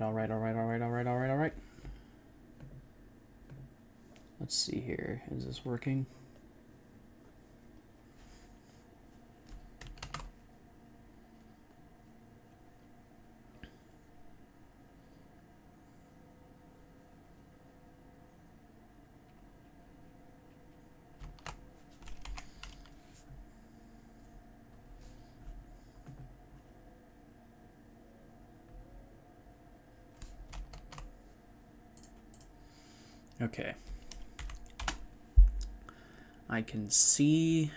All right. Let's see here. Is this working? Okay. I can see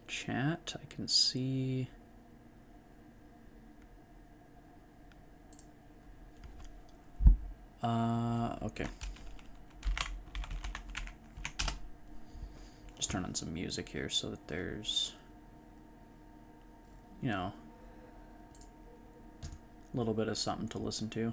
chat. I can see... okay. Just turn on some music here so that there's, you know, a little bit of something to listen to.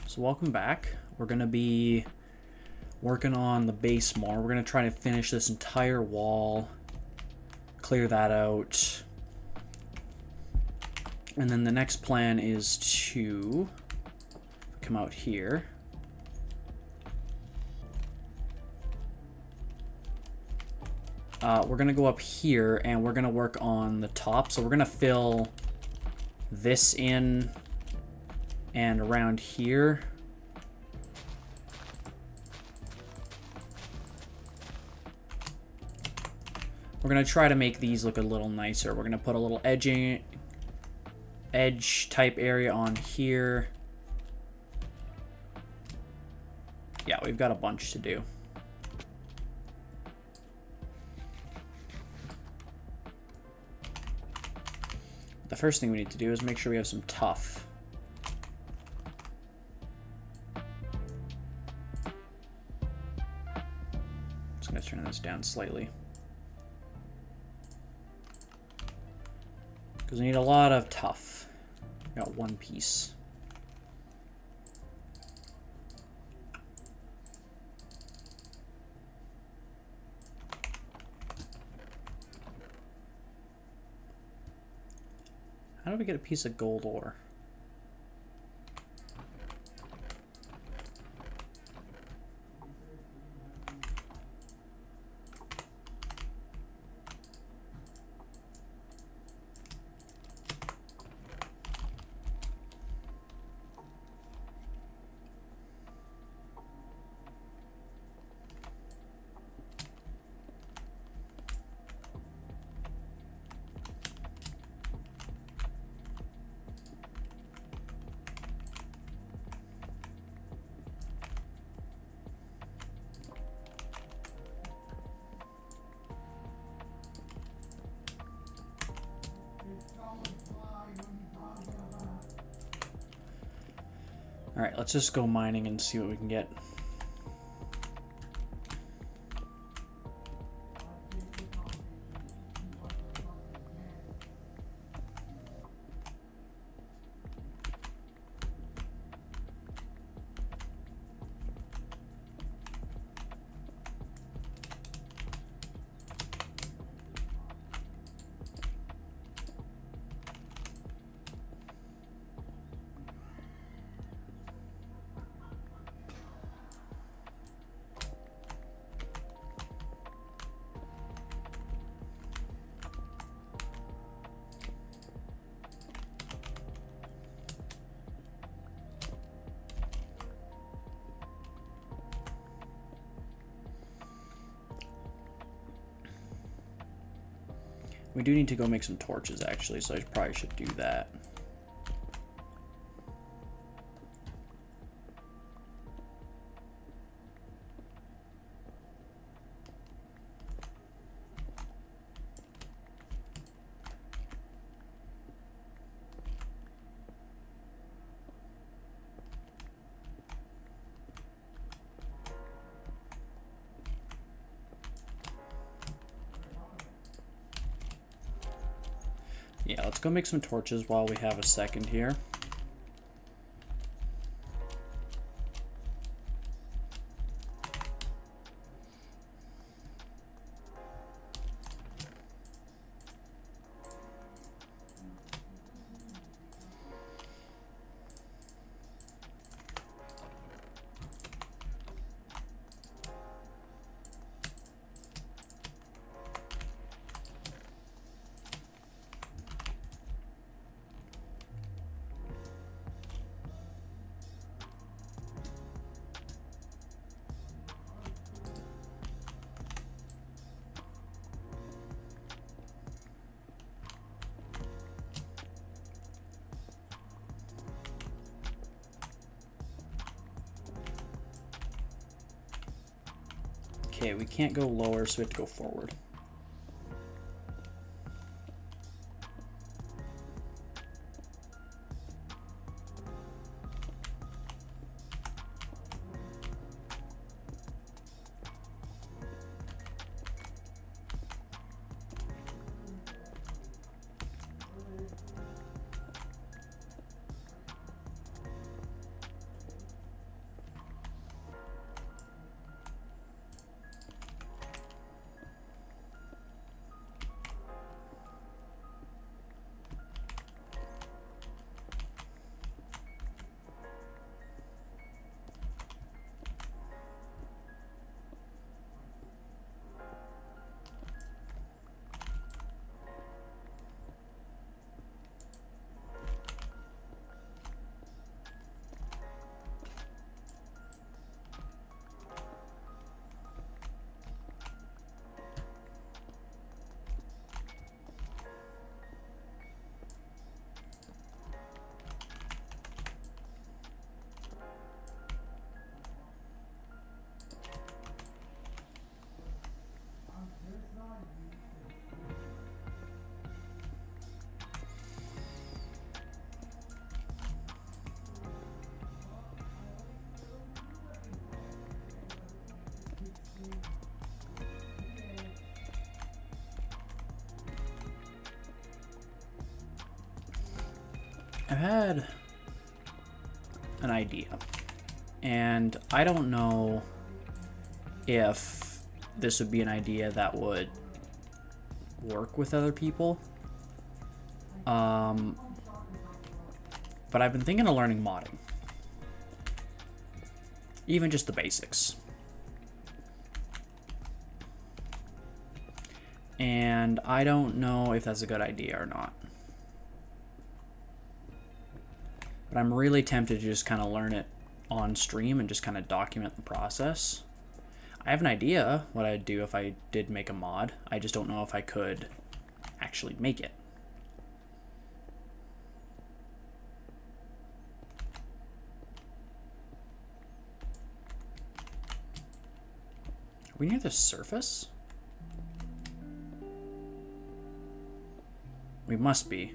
So welcome back. We're going to be working on the base more. We're going to try to finish this entire wall, clear that out. And then the next plan is to come out here. We're going to go up here and we're going to work on the top. So we're going to fill this in and around here. We're going to try to make these look a little nicer. We're going to put a little edge type area on here. Yeah, we've got a bunch to do. The first thing we need to do is make sure we have some tuff. Just going to turn this down slightly. Because we need a lot of tuff. Got one piece. How do we get a piece of gold ore? Alright, let's just go mining and see what we can get. We do need to go make some torches, actually, so I probably should do that. Yeah, let's go make some torches while we have a second here. Okay, we can't go lower, so we have to go forward. I've had an idea, and I don't know if this would be an idea that would work with other people. But I've been thinking of learning modding. Even just the basics. And I don't know if that's a good idea or not. But I'm really tempted to just kind of learn it on stream and just kind of document the process. I have an idea what I'd do if I did make a mod. I just don't know if I could actually make it. Are we near the surface? We must be.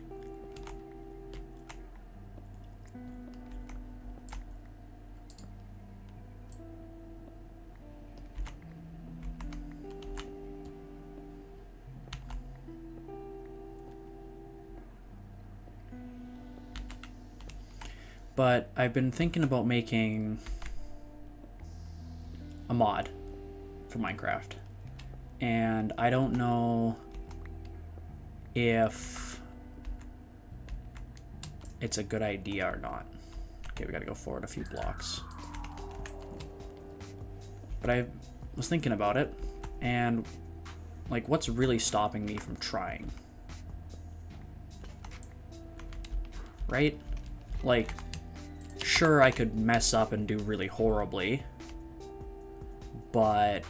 But I've been thinking about making a mod for Minecraft. And I don't know if it's a good idea or not. Okay, we gotta go forward a few blocks. But I was thinking about it, and like, what's really stopping me from trying? Right? Like, sure, I could mess up and do really horribly, but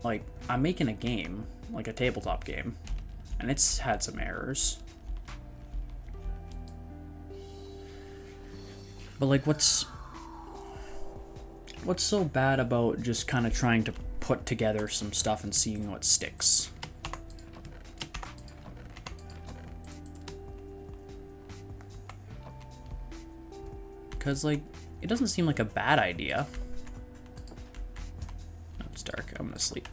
like, I'm making a game, like a tabletop game, And it's had some errors. But like, what's so bad about just kind of trying to put together some stuff and seeing what sticks? Because, like, it doesn't seem like a bad idea. Oh, it's dark. I'm gonna sleep.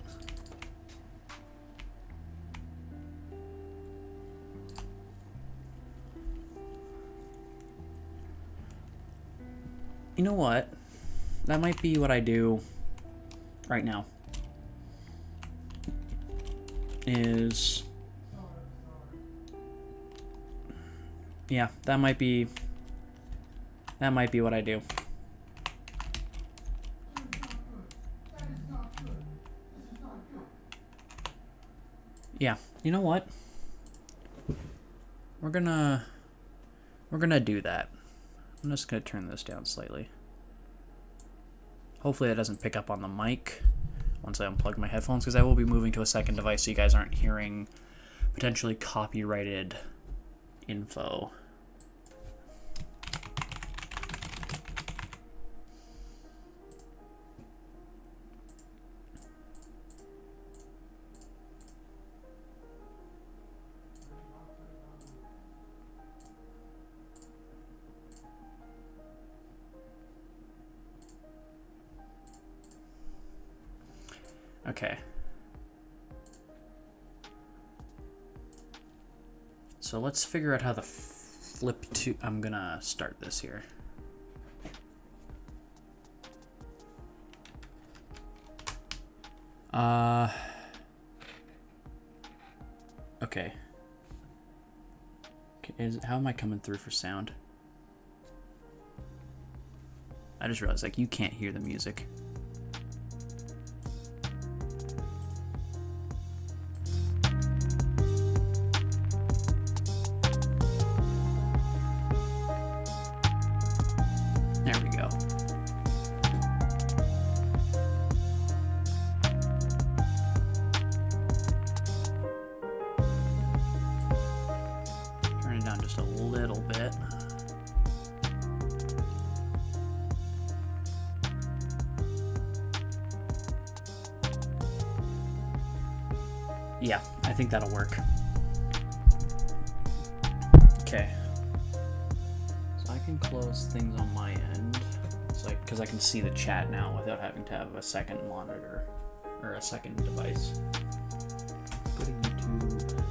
You know what? That might be what I do right now. Yeah, that might be what I do. Yeah, you know what? We're gonna do that. I'm just gonna turn this down slightly. Hopefully that doesn't pick up on the mic once I unplug my headphones, because I will be moving to a second device so you guys aren't hearing potentially copyrighted info. Okay. So let's figure out how the flip to... I'm gonna start this here. Okay. How am I coming through for sound? I just realized, like, you can't hear the music. There we go. Turn it down just a little bit. Yeah, I think that'll work. Okay. So I can close things on my end. It's like, because I can see the chat now without having to have a second monitor or a second device. Go to YouTube.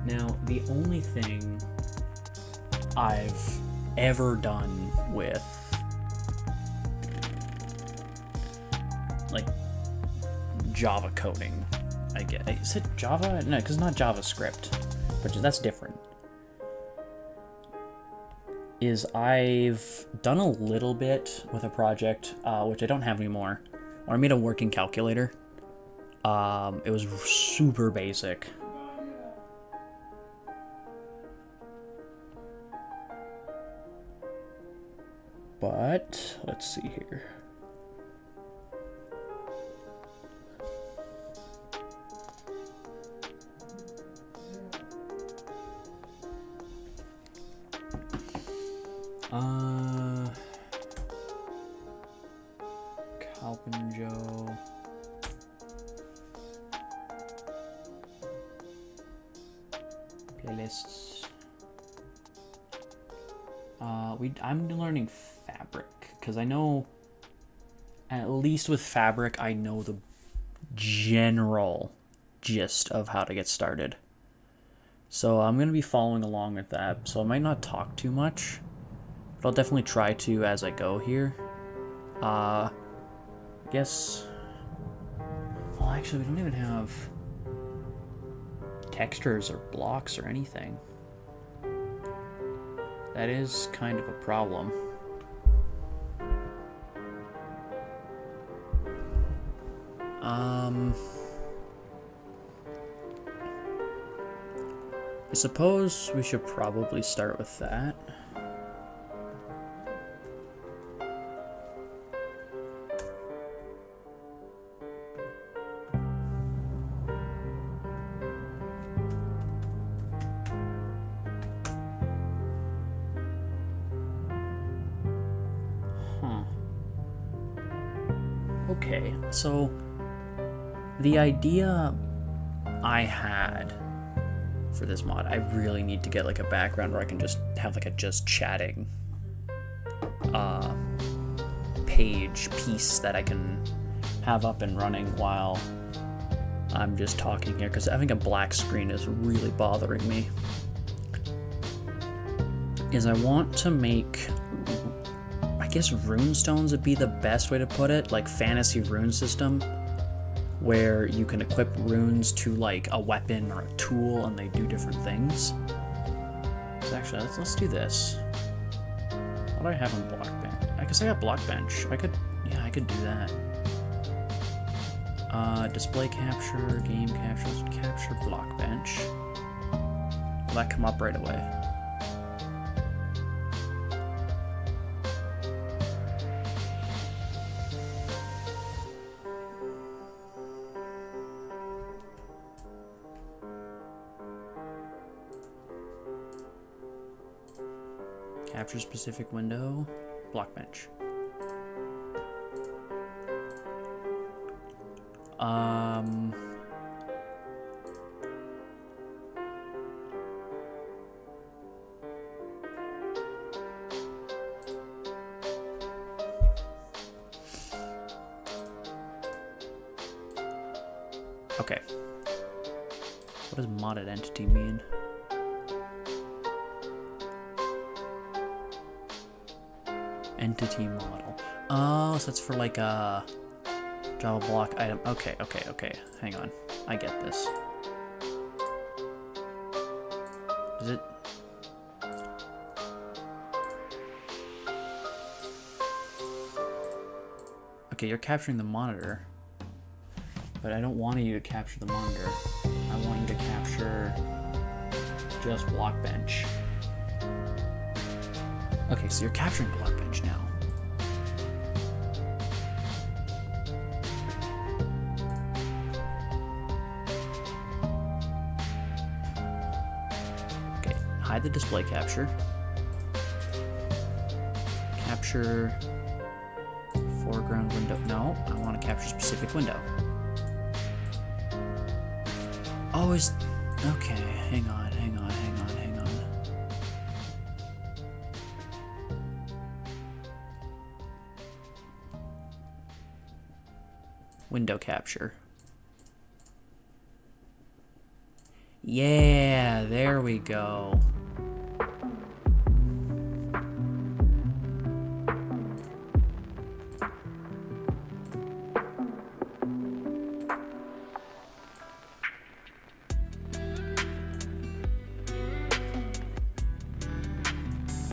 Now, the only thing I've ever done with like Java coding, I get. Is it Java? No, because not JavaScript, but that's different. Is I've done a little bit with a project, which I don't have anymore, where I made a working calculator. It was super basic. But let's see here. Calvin Joe. Playlists. I'm learning Fabric because I know, at least with Fabric, I know the general gist of how to get started. So I'm gonna be following along with that. So I might not talk too much, but I'll definitely try to as I go here. I guess. Well, actually, we don't even have textures or blocks or anything. That is kind of a problem. I suppose we should probably start with that. Okay, so the idea I had for this mod, I really need to get like a background where I can just have like a just chatting page piece that I can have up and running while I'm just talking here, because having a black screen is really bothering me. Is I want to make, I guess runestones would be the best way to put it, like fantasy rune system, where you can equip runes to like a weapon or a tool and they do different things. So actually, let's do this. What do I have on block bench? I guess I got block bench. I could do that. Display capture, game capture, let's capture block bench. Will that come up right away? Capture specific window, block bench. Okay. What does modded entity mean? Entity model. Oh, so that's for like a Java block item. Okay. Hang on. I get this. Is it? Okay, you're capturing the monitor. But I don't want you to capture the monitor. I want you to capture just block bench. Okay, so you're capturing block bench now. Okay, hide the display capture. Capture foreground window. No, I want to capture specific window. Oh, is... Okay, hang on. Window capture. Yeah, there we go.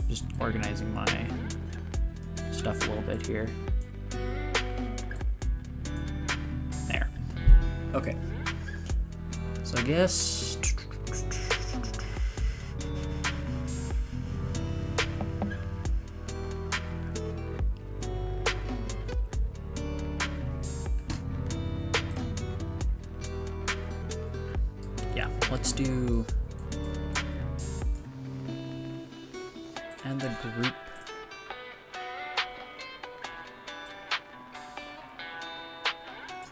Just organizing my stuff a little bit here. There. Okay. So I guess... yeah, let's do... and the group.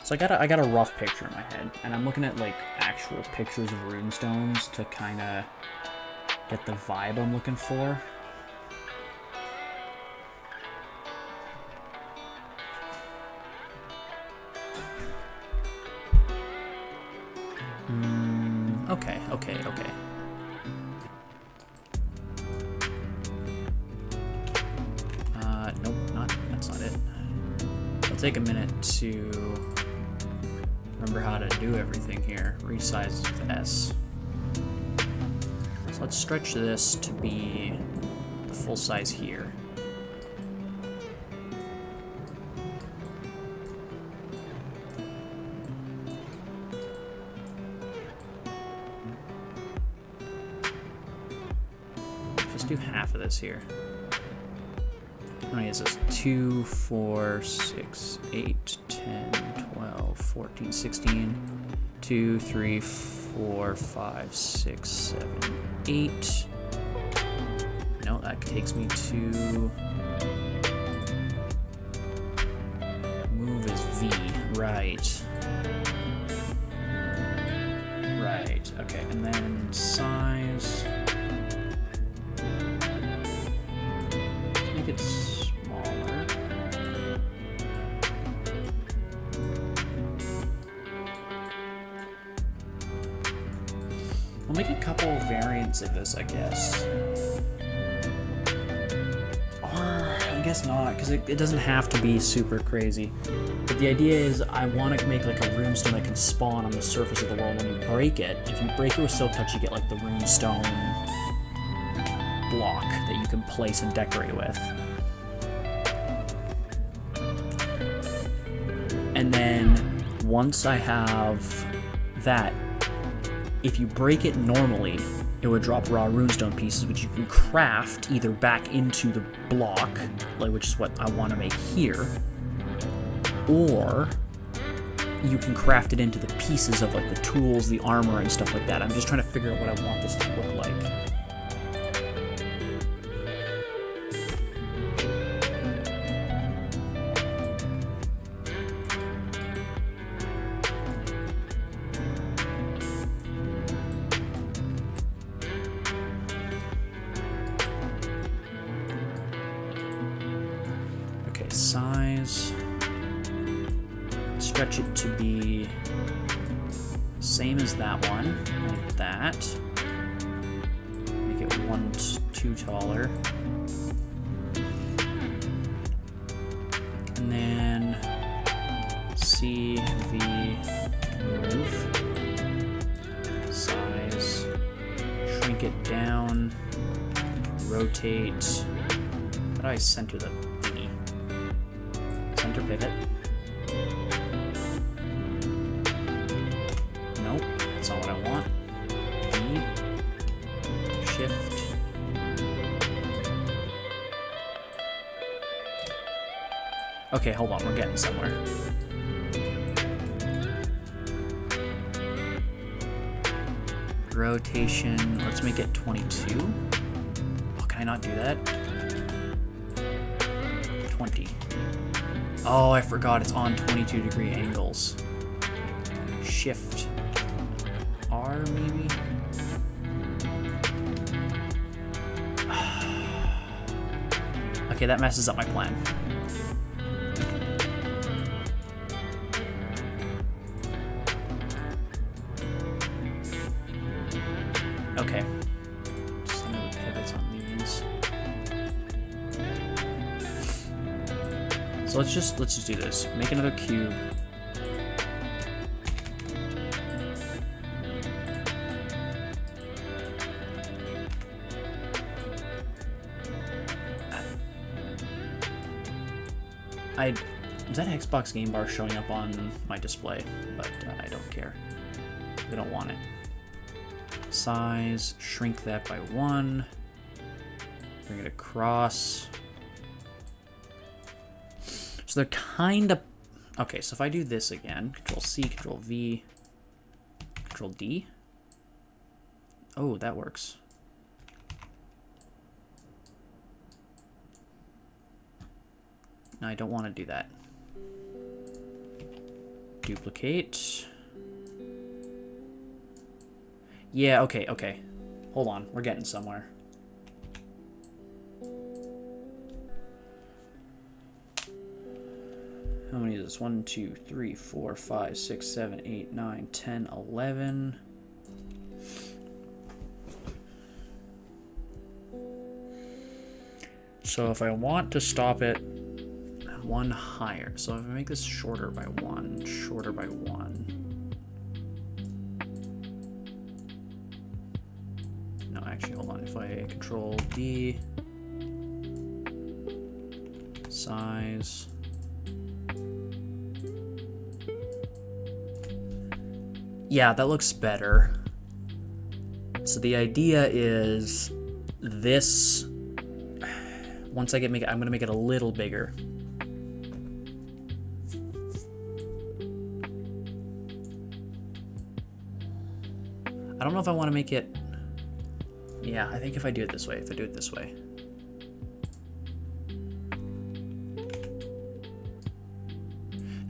So I got a rough picture in my head, and I'm looking at like actual pictures of runestones to kind of get the vibe I'm looking for. Okay. Nope, that's not it. It'll take a minute to remember how to do everything here. Resize with S. So let's stretch this to be the full size here. Just do half of this here. How many is this? 2, 4, 6, 8, 10, 12, 14, 16. 2, 3, 4, 5, 6, 7, 8. No, that takes me to... move is V. Right. Right. Okay, and then size. Let's make it smaller. We'll make a couple variants of this, I guess. I guess not, because it doesn't have to be super crazy. But the idea is I want to make like a runestone that can spawn on the surface of the world when you break it. If you break it with Silk Touch, you get like the runestone block that you can place and decorate with. And then once I have that, if you break it normally, it would drop raw runestone pieces, which you can craft either back into the block, like which is what I want to make here, or you can craft it into the pieces of like the tools, the armor, and stuff like that. I'm just trying to figure out what I want this to look like. Size, stretch it to be same as that one, like that. Make it 1, 2 taller. And then C, V, move. Size, shrink it down, rotate. How do I center the center pivot? Nope, that's not what I want. V, shift. Okay, hold on, we're getting somewhere. Rotation, let's make it 22. Oh, can I not do that? 20. Oh, I forgot it's on 22-degree angles. Shift R, maybe? Okay, that messes up my plan. Okay. Just another pivots on these. So let's just do this. Make another cube. Is that Xbox game bar showing up on my display? But I don't care. They don't want it. Size, shrink that by 1. Bring it across. So they're kind of... Okay, so if I do this again, Control-C, Control-V, Control-D. Oh, that works. No, I don't want to do that. Duplicate. Yeah, okay, okay. Hold on, we're getting somewhere. How many is this? 1, 2, 3, 4, 5, 6, 7, 8, 9, 10, 11. So if I want to stop it 1 higher, so if I make this shorter by 1, shorter by 1. No, actually, hold on. If I Control D, size. Yeah, that looks better. So the idea is this, once I make it, I'm gonna make it a little bigger. I don't know if I want to make it, yeah, I think if I do it this way,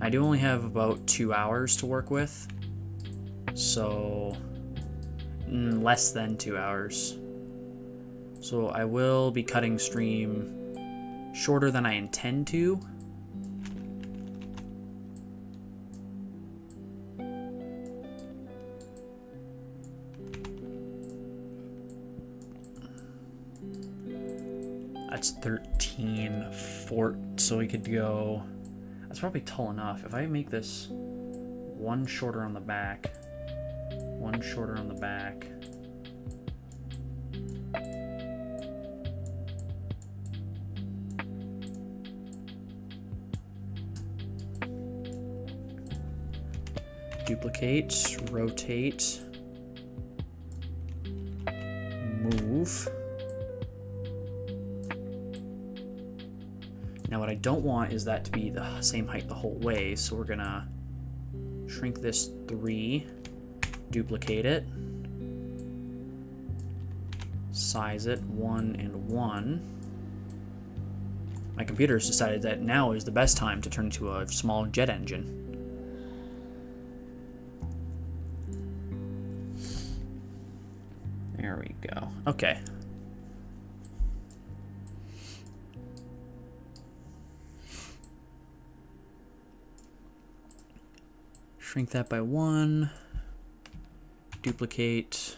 I do only have about 2 hours to work with, so less than 2 hours. So I will be cutting stream shorter than I intend to. That's 13 fort, so we could go. That's probably tall enough. If I make this one shorter on the back, one shorter on the back. Duplicate, rotate, move. Now what I don't want is that to be the same height the whole way, so we're gonna shrink this 3, duplicate it, size it 1 and 1. My computer's decided that now is the best time to turn into a small jet engine. There we go. Okay. Shrink that by 1. Duplicate.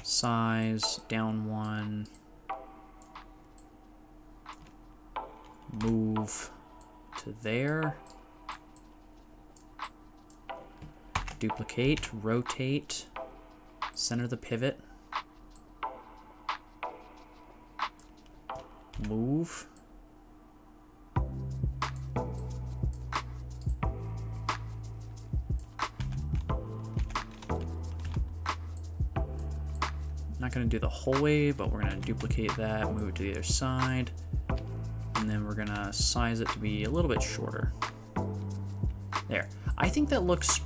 Size. Down 1. Move to there. Duplicate. Rotate. Center the pivot. Move. Not going to do the whole way, but we're going to duplicate that, move it to the other side, and then we're going to size it to be a little bit shorter. There. I think that looks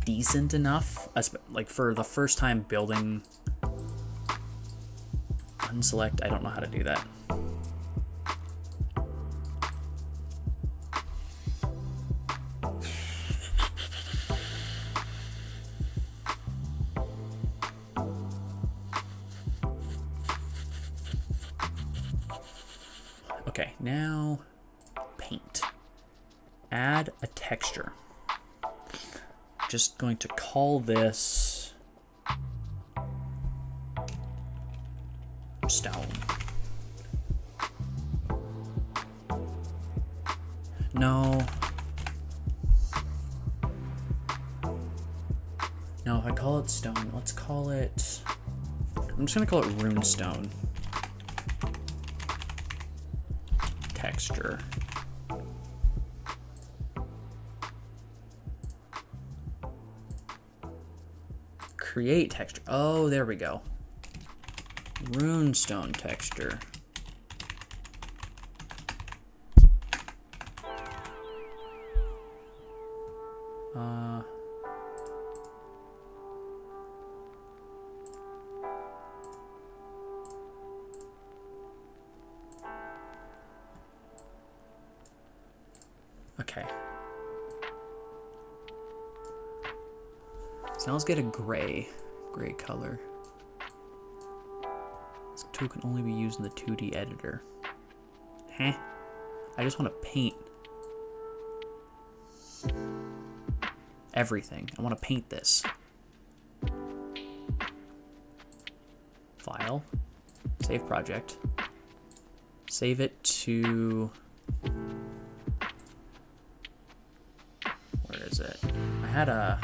decent enough, like for the first time building. Unselect, I don't know how to do that. Okay, now paint. Add a texture. Just going to call this stone. No. No, if I call it stone, let's call it... I'm just gonna call it runestone. Texture. Create texture. Oh, there we go. Runestone texture. Okay. So now let's get a gray color. This tool can only be used in the 2D editor. Huh? I just want to paint everything. I want to paint this. File. Save project. Save it to... Where is it? I had a...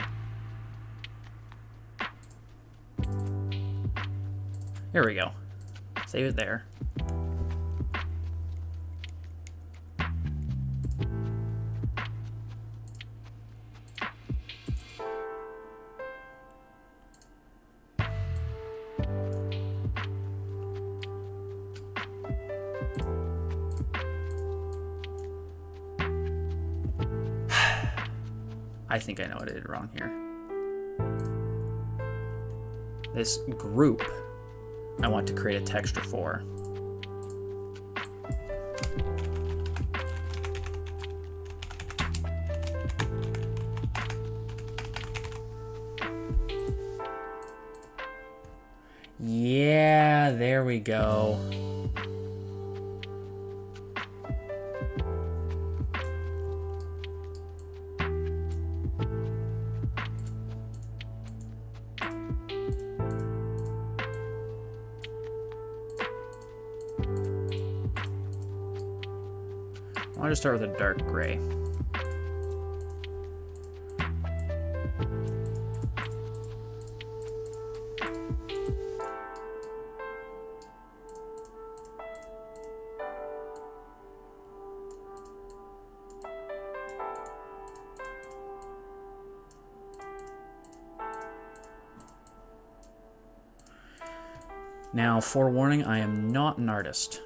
There we go. Save it there. I think I know what I did wrong here. This group I want to create a texture for. there we go. I'll just start with a dark gray. Now, forewarning, I am not an artist.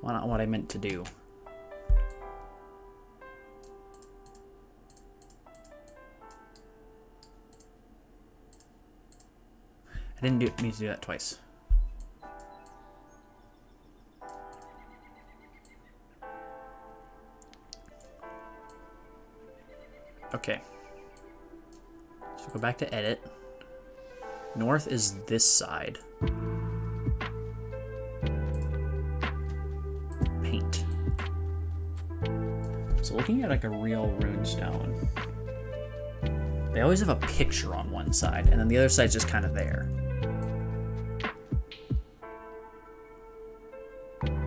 Not what I meant to do. I didn't mean to do that twice. Okay. So go back to edit. North is this side. Paint. So looking at like a real runestone, they always have a picture on one side, and then the other side's just kind of there.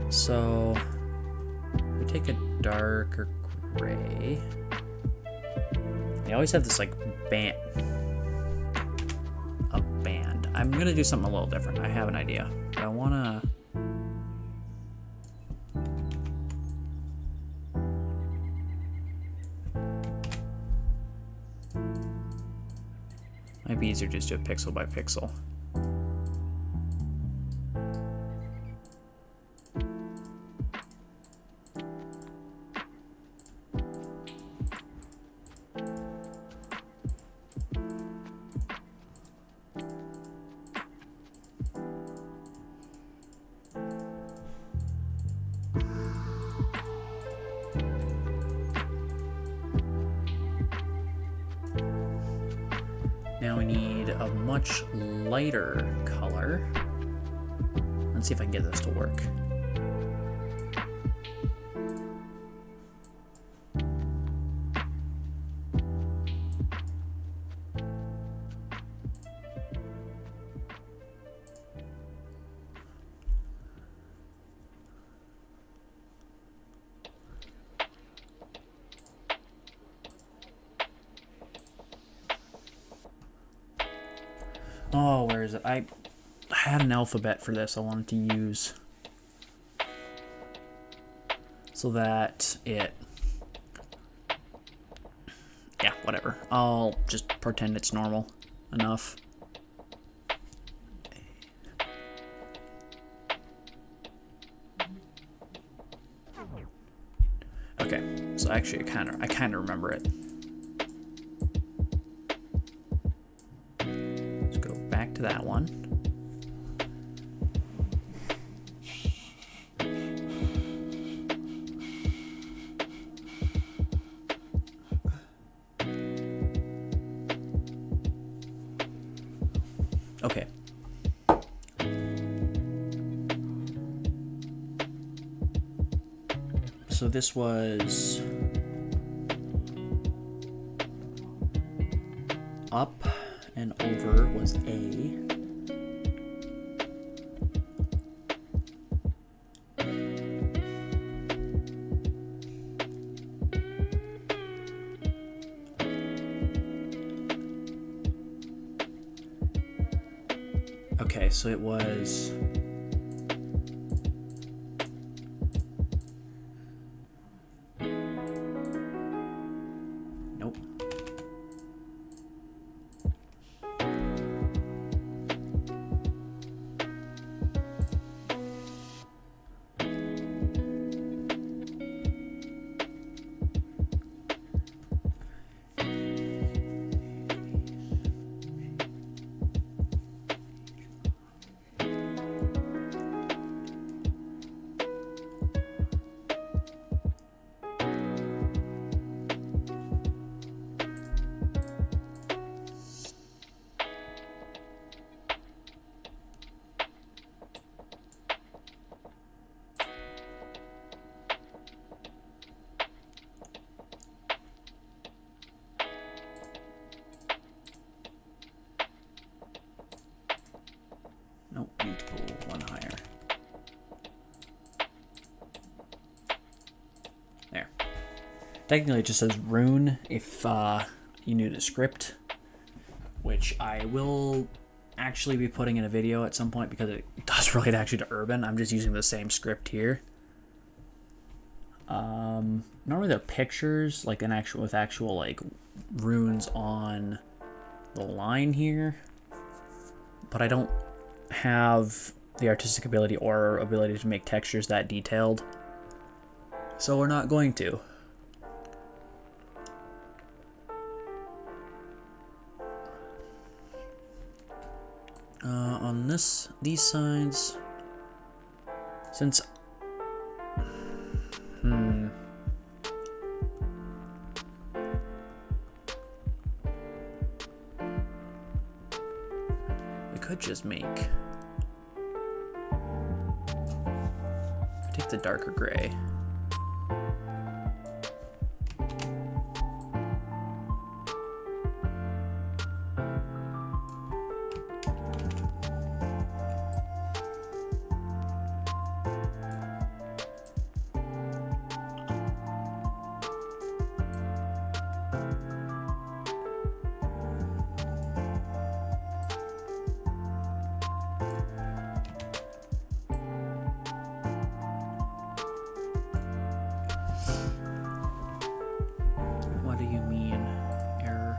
So we take a darker gray. They always have this like band. I'm gonna do something a little different. I have an idea, but I wanna. Might be easier just to do it pixel by pixel. Now we need a much lighter color. Let's see if I can get this to work. Oh, where is it? I had an alphabet for this I wanted to use so that it... Yeah, whatever. I'll just pretend it's normal enough. Okay, so actually I kind of remember it. To that one. Okay. So this was up and over was A. Okay, so it was... Nope. Technically, it just says rune if you knew the script, which I will actually be putting in a video at some point because it does relate actually to urban. I'm just using the same script here. Normally they're pictures, like with actual like runes on the line here, but I don't have the artistic ability or ability to make textures that detailed, so we're not going to. On these sides, since we could just make, take the darker gray. What do you mean, error?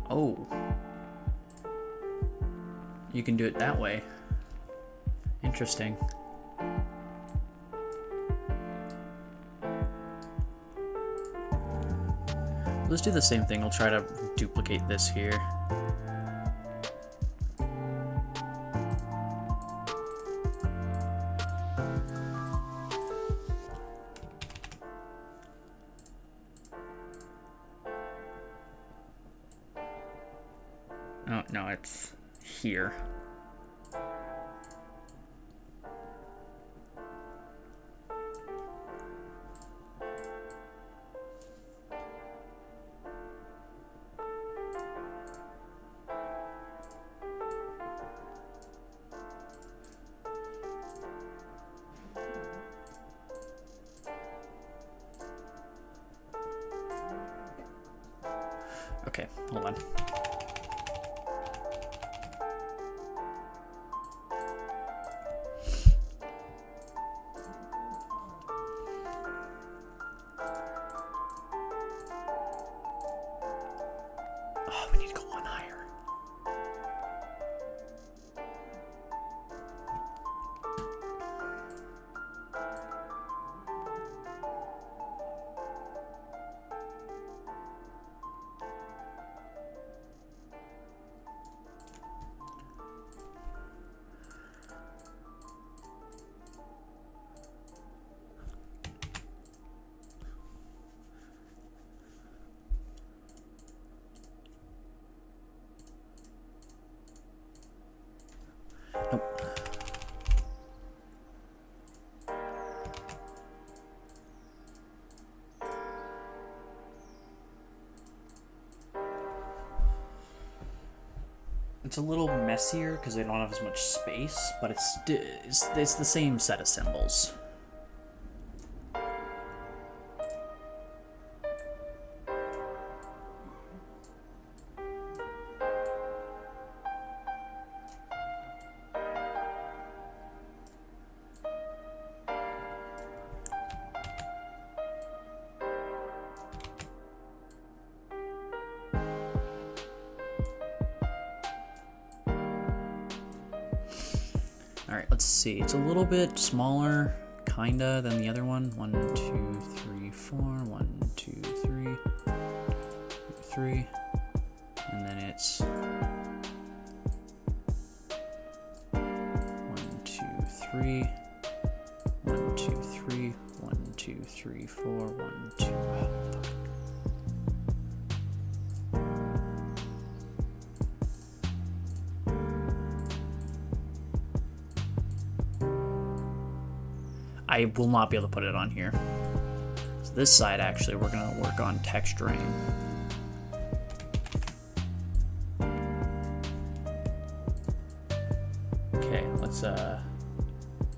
Oh. You can do it that way. Interesting. Let's do the same thing. We'll try to duplicate this here. Oh, no, it's here. Okay, hold on. Oh, we need to go one higher. Nope. It's a little messier because they don't have as much space, but it's the same set of symbols. Alright, let's see. It's a little bit smaller, kinda, than the other one. 1, 2, 3, 4. 1, 2, 3. 3. And then it's 1, 2, 3. 1, 2, 3. 1, 2, 3, 4. 1, 2. I will not be able to put it on here. So this side, actually, we're going to work on texturing. Okay, let's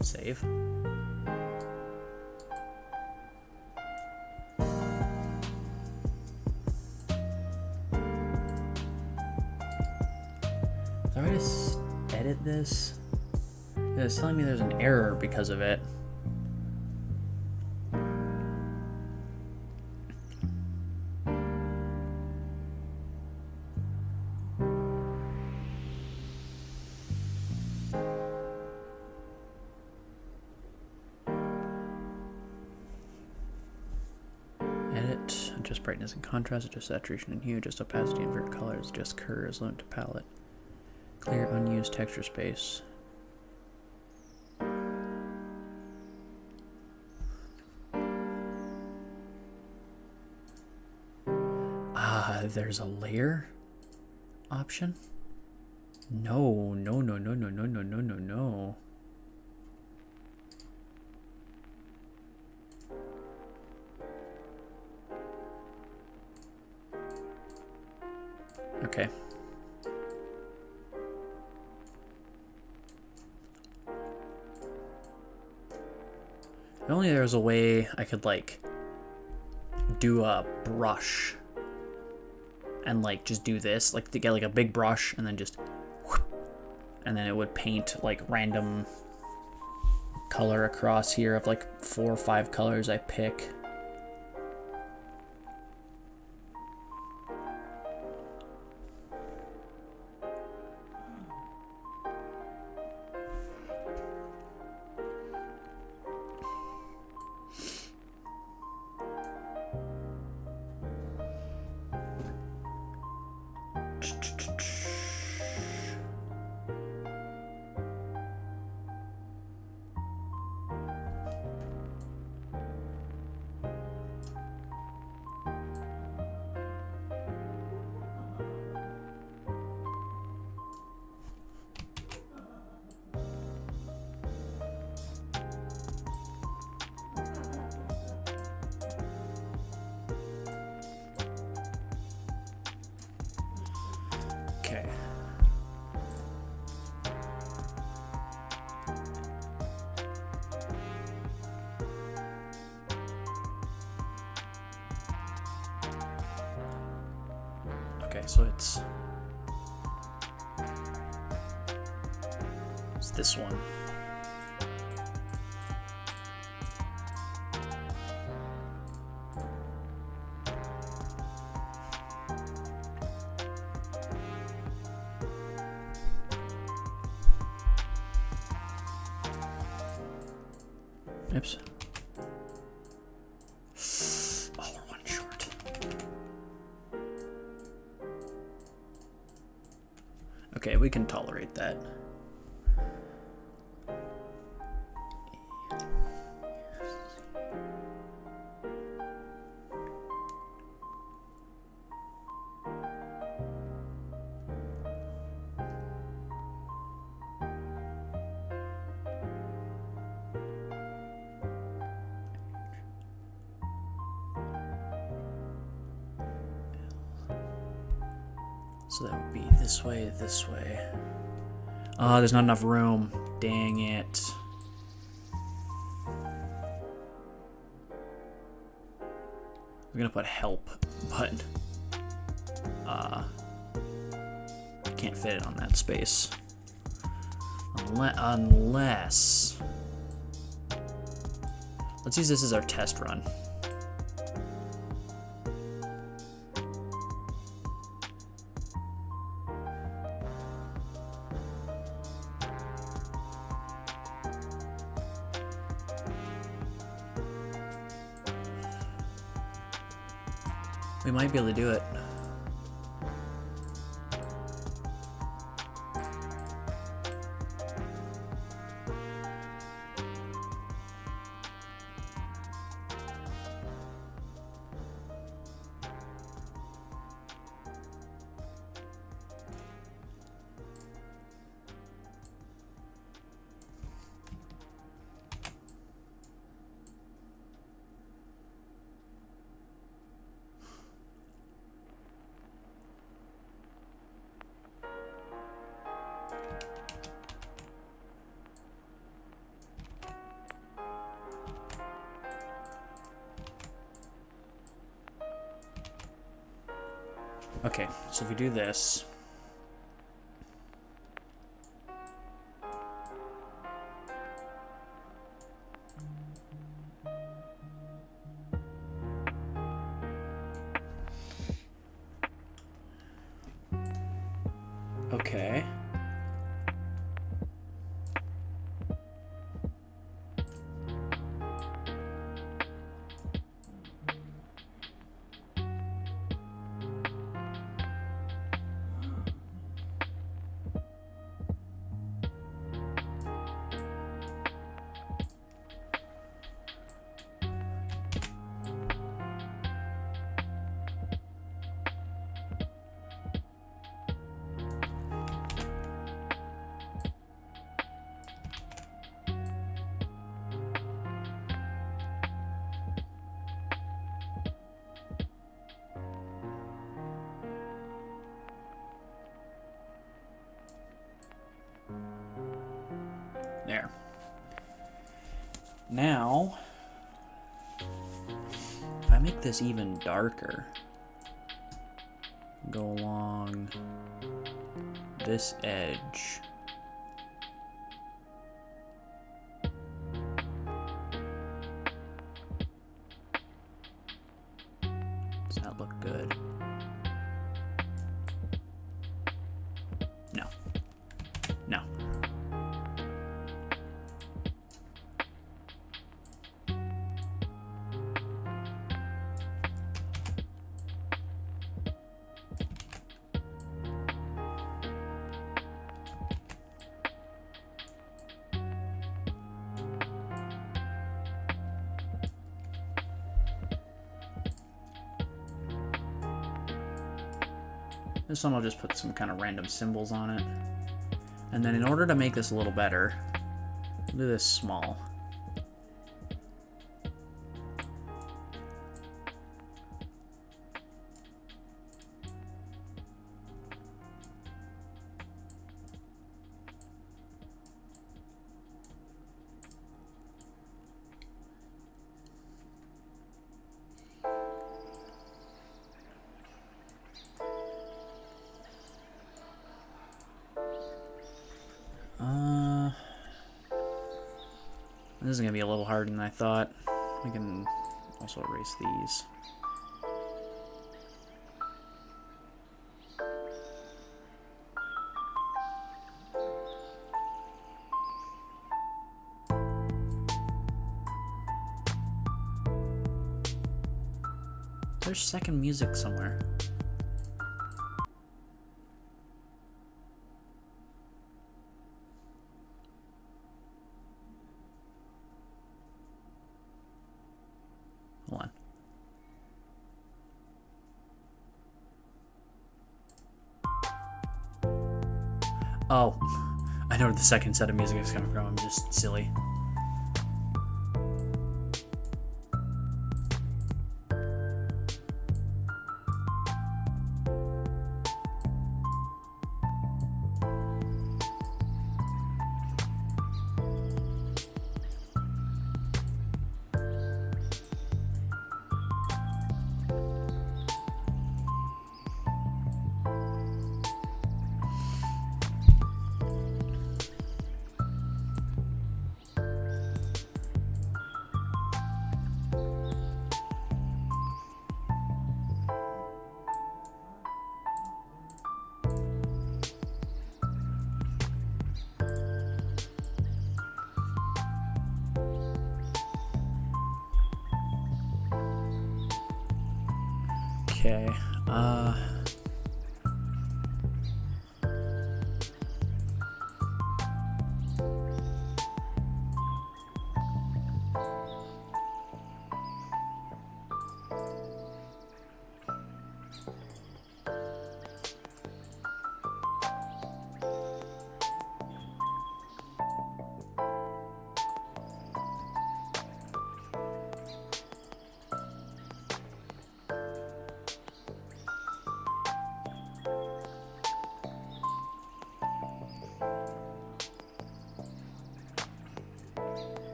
save. Is there a way to edit this? It's telling me there's an error because of it. Edit, adjust brightness and contrast, adjust saturation and hue, adjust opacity, invert colors, adjust curves, limit to palette, clear unused texture space. There's a layer option? No. Okay. If only there was a way I could, like, do a brush and, like, just do this, like, to get, like, a big brush and then just whoop, and then it would paint, like, random color across here of, like, 4 or 5 colors I pick. Okay. Okay, so it's this one. Oops. Oh, we're one short. Okay, we can tolerate that. So that would be this way, this way. Oh, there's not enough room. Dang it. I'm gonna put help, but can't fit it on that space. Unless let's use this as our test run. We might be able to do it. Okay, so if we do this... Okay. There. Now, if I make this even darker, go along this edge. Does that look good? No. No. This one I'll just put some kind of random symbols on it. And then in order to make this a little better, I'll do this small. This is going to be a little harder than I thought. We can also erase these. There's second music somewhere. Hold on. Oh, I know where the second set of music is coming from. I'm just silly. Okay,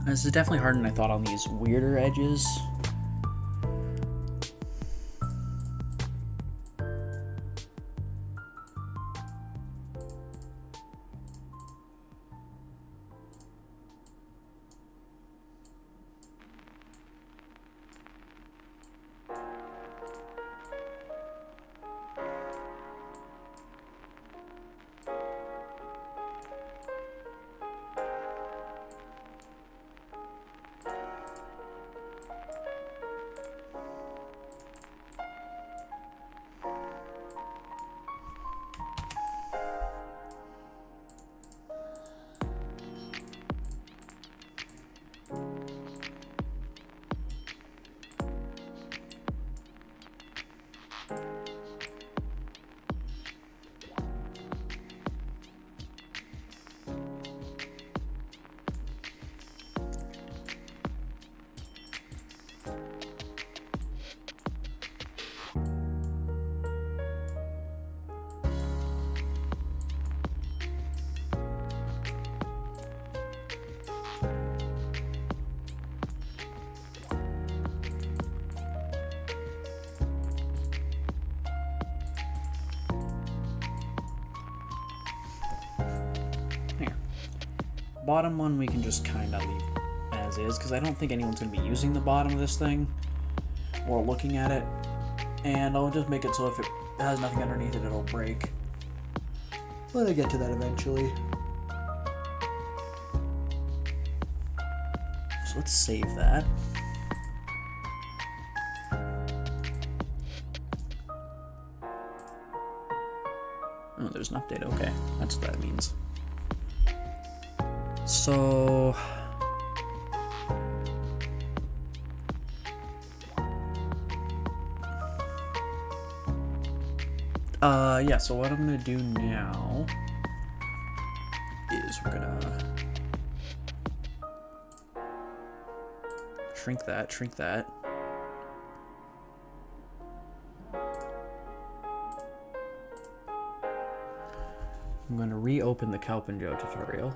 This is definitely harder than I thought on these weirder edges. Here. Bottom one we can just kind of leave as is, because I don't think anyone's going to be using the bottom of this thing or looking at it. And I'll just make it so if it has nothing underneath it, it'll break. But I get to that eventually. So let's save that. Oh, there's an update. Okay, that's what that means. So... yeah, so what I'm gonna do now is we're gonna shrink that. I'm gonna reopen the Kelpinjo tutorial.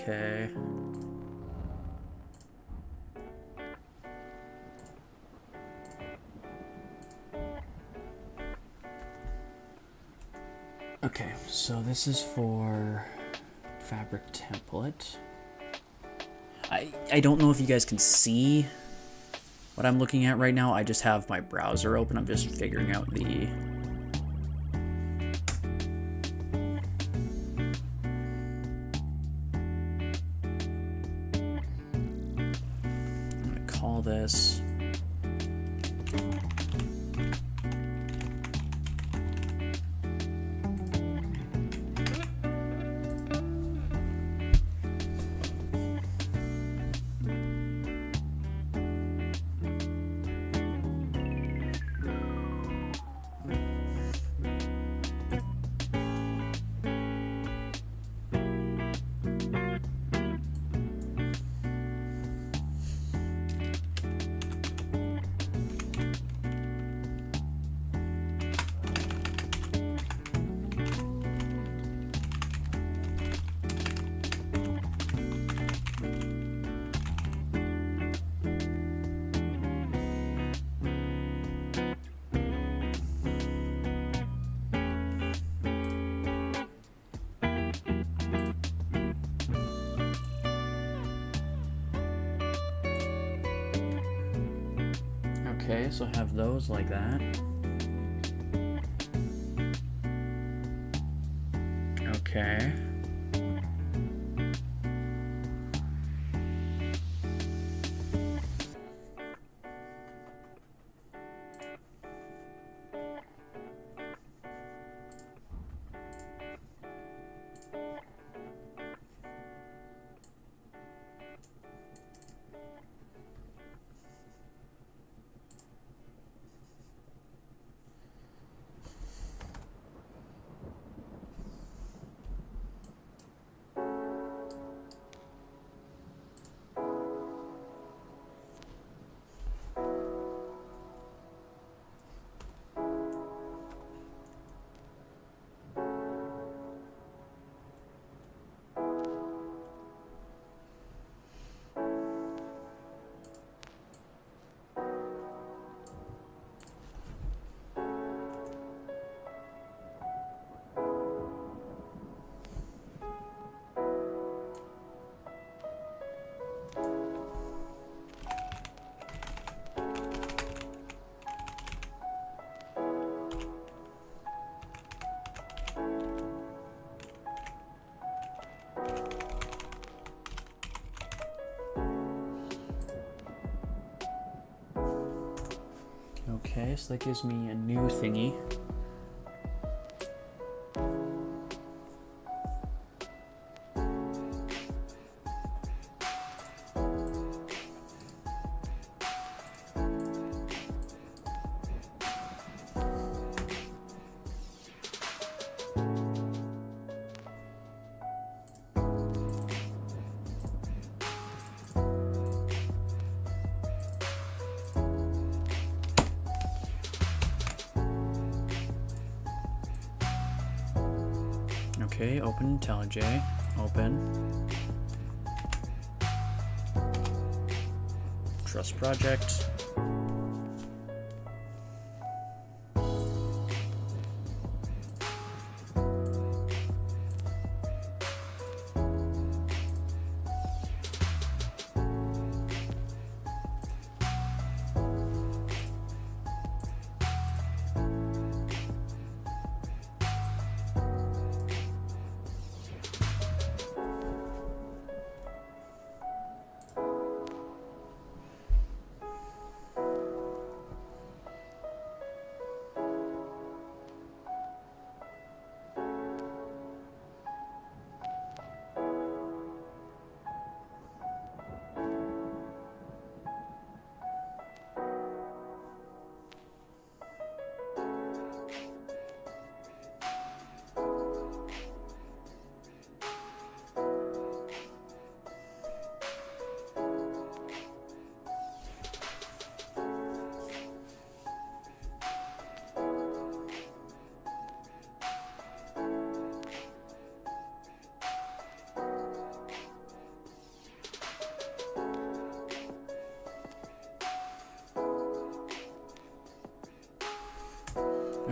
Okay. Okay, so this is for fabric template. I don't know if you guys can see what I'm looking at right now. I just have my browser open. I'm just figuring out the... I'm gonna call this... Okay, so I have those like that. Okay. Okay, so that gives me a new thingy. Okay, open IntelliJ, open. Trust project.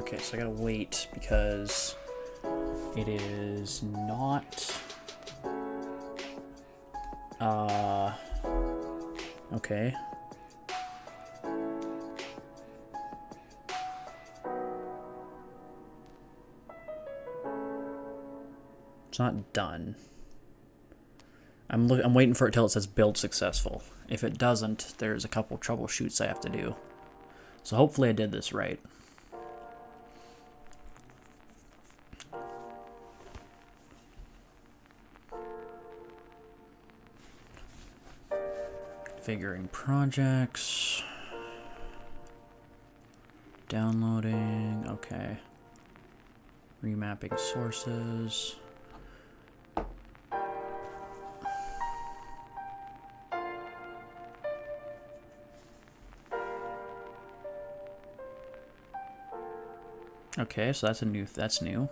Okay, so I gotta wait because it is not... Okay. It's not done. I'm waiting for it till it says build successful. If it doesn't, there's a couple troubleshoots I have to do. So hopefully I did this right. Configuring projects. Downloading, okay. Remapping sources. Okay, so that's new.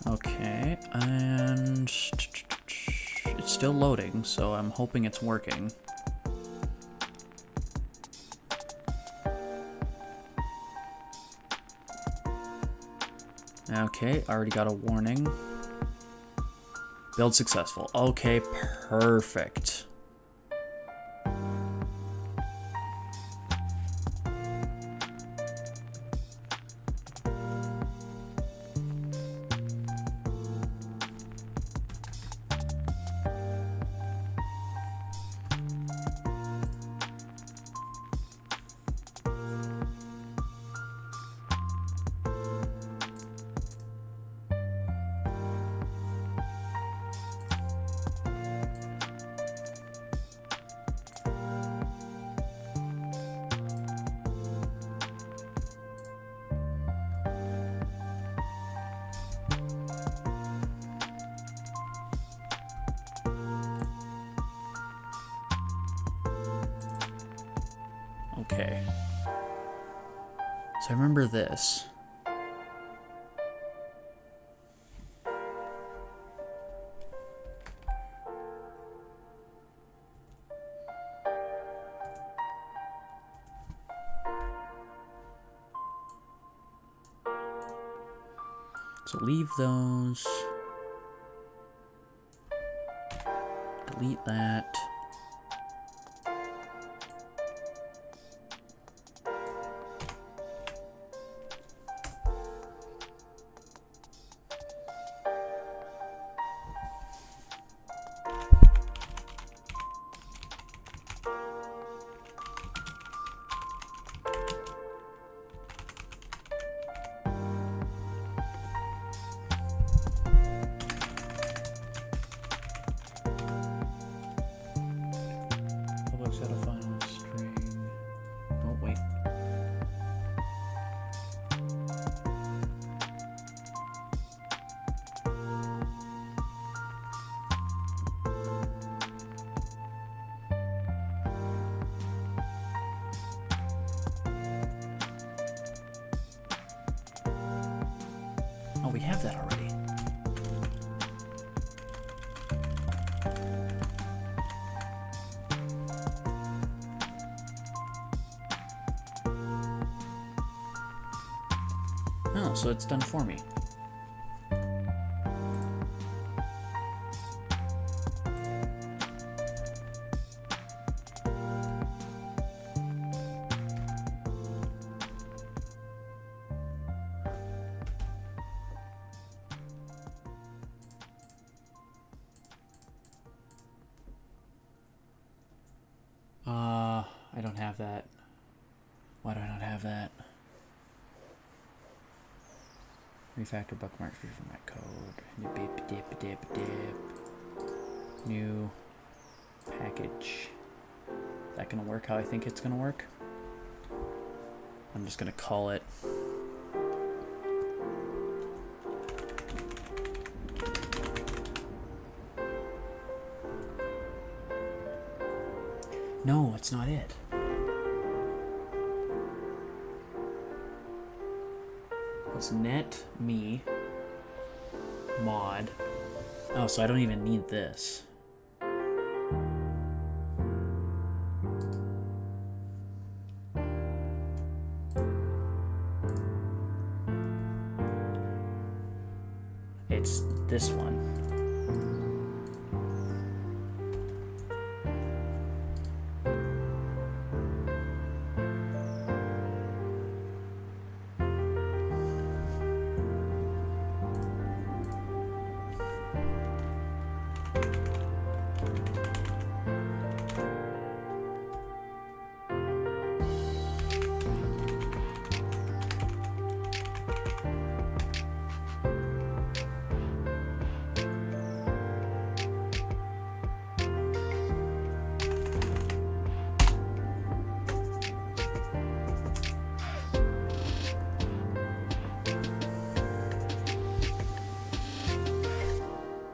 Okay, and it's still loading, so I'm hoping it's working. Okay, already got a warning. Build successful. Okay, perfect. Okay. So I remember this. So leave those. Delete that. Set a final string. Oh, wait. Oh, we have that already. Oh, so it's done for me. I don't have that. Why do I not have that? Refactor bookmarks for my code. Dip, dip, dip, dip. New package. Is that gonna work how I think it's gonna work? I'm just gonna call it. No, it's not it. It's net me mod. Oh, so I don't even need this. It's this one.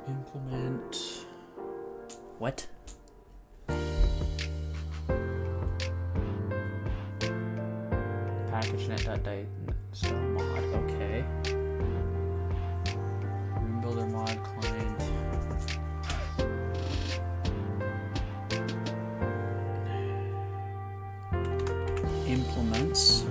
Implement. What? Package net.date style mod. Okay. Room builder mod client. Implements.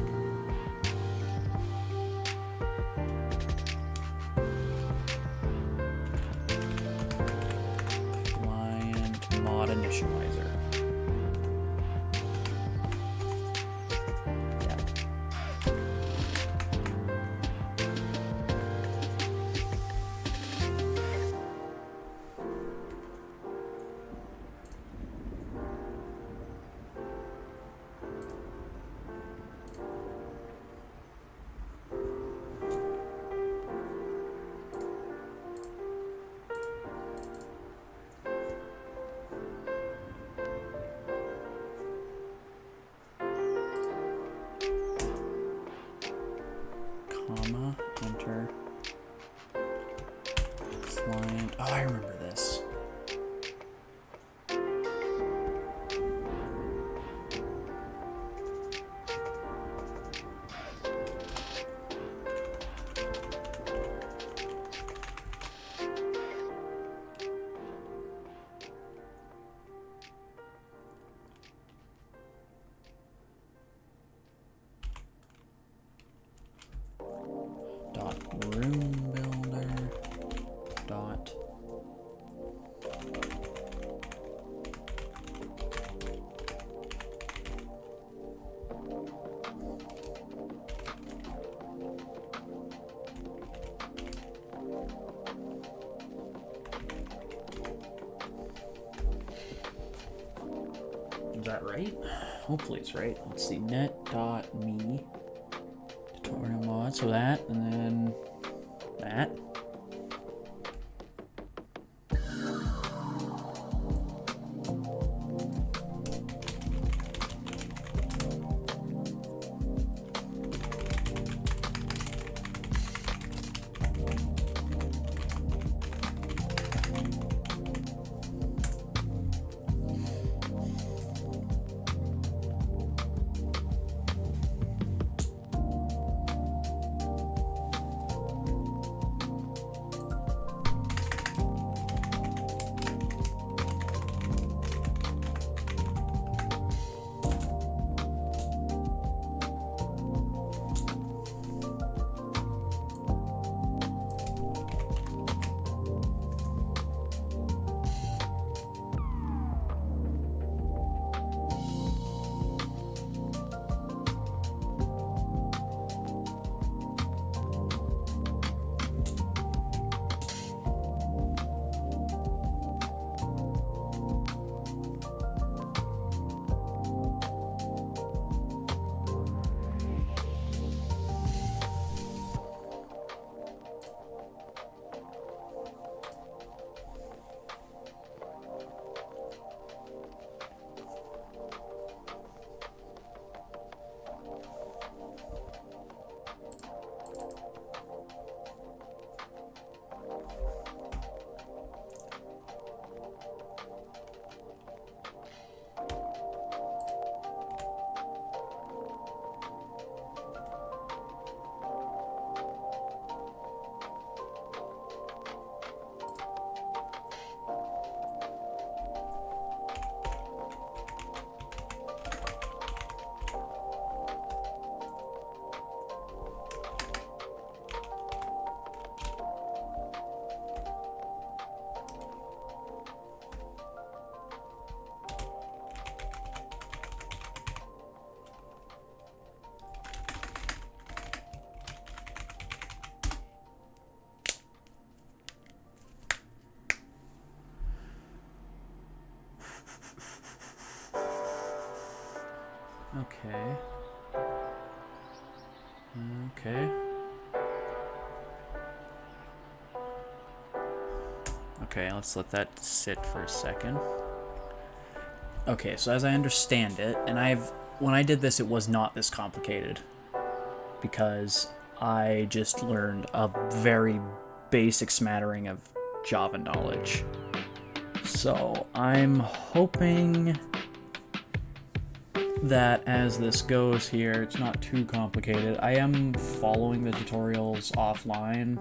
Client mod initializer. Comma, enter, client. Oh, I remember this. Dot room builder dot is that right? Hopefully it's right. Let's see, net.me tutorial mod, so that, and then that. Okay. Okay. Okay, let's let that sit for a second. Okay, so as I understand it, and when I did this, it was not this complicated, because I just learned a very basic smattering of Java knowledge. So I'm hoping that as this goes here, it's not too complicated. I am following the tutorials offline,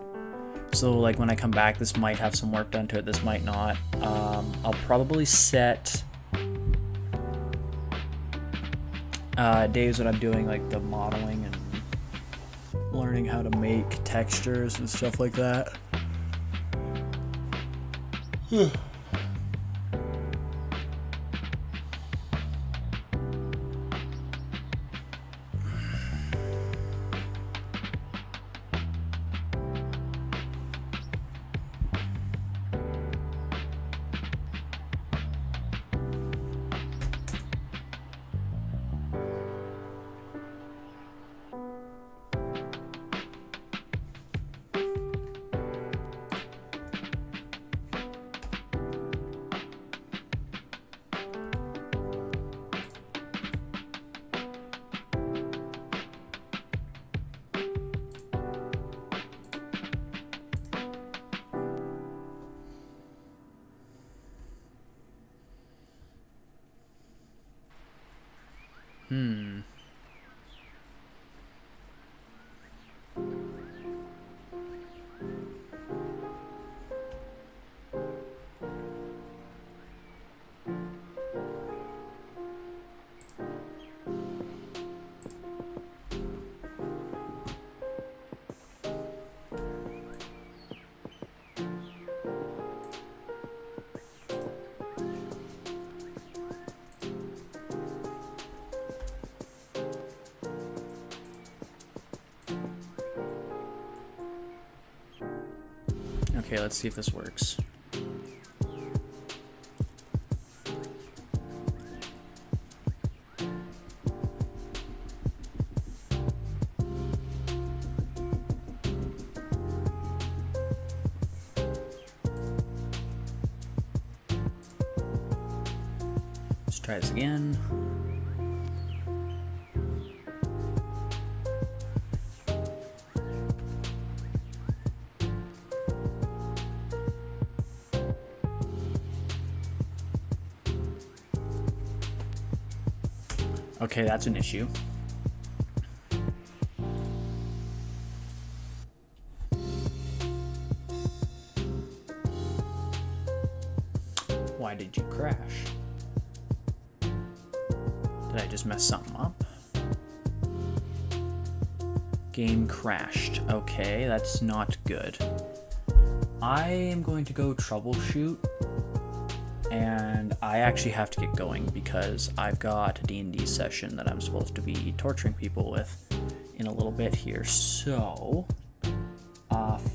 so like when I come back, this might have some work done to it, this might not. I'll probably set days when I'm doing like the modeling and learning how to make textures and stuff like that. Okay, let's see if this works. Let's try this again. Okay, that's an issue. Why did you crash? Did I just mess something up? Game crashed. Okay, that's not good. I am going to go troubleshoot, and I actually have to get going because I've got a D&D session that I'm supposed to be torturing people with in a little bit here. So,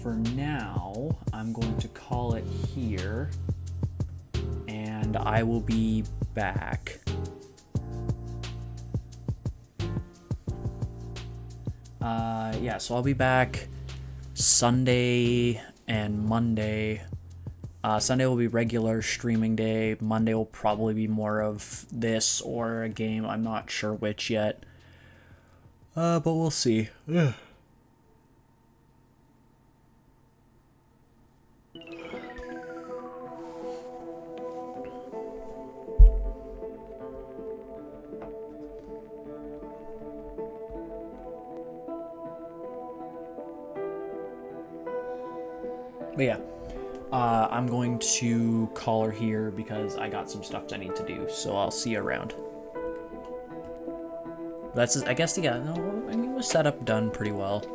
for now, I'm going to call it here, and I will be back. Yeah, so I'll be back Sunday and Monday. Sunday will be regular streaming day. Monday will probably be more of this or a game. I'm not sure which yet. But we'll see. Ugh. But yeah, I'm going to call her here because I got some stuff I need to do. So I'll see you around. That's, I guess, yeah, no, I mean, it was set up, done pretty well.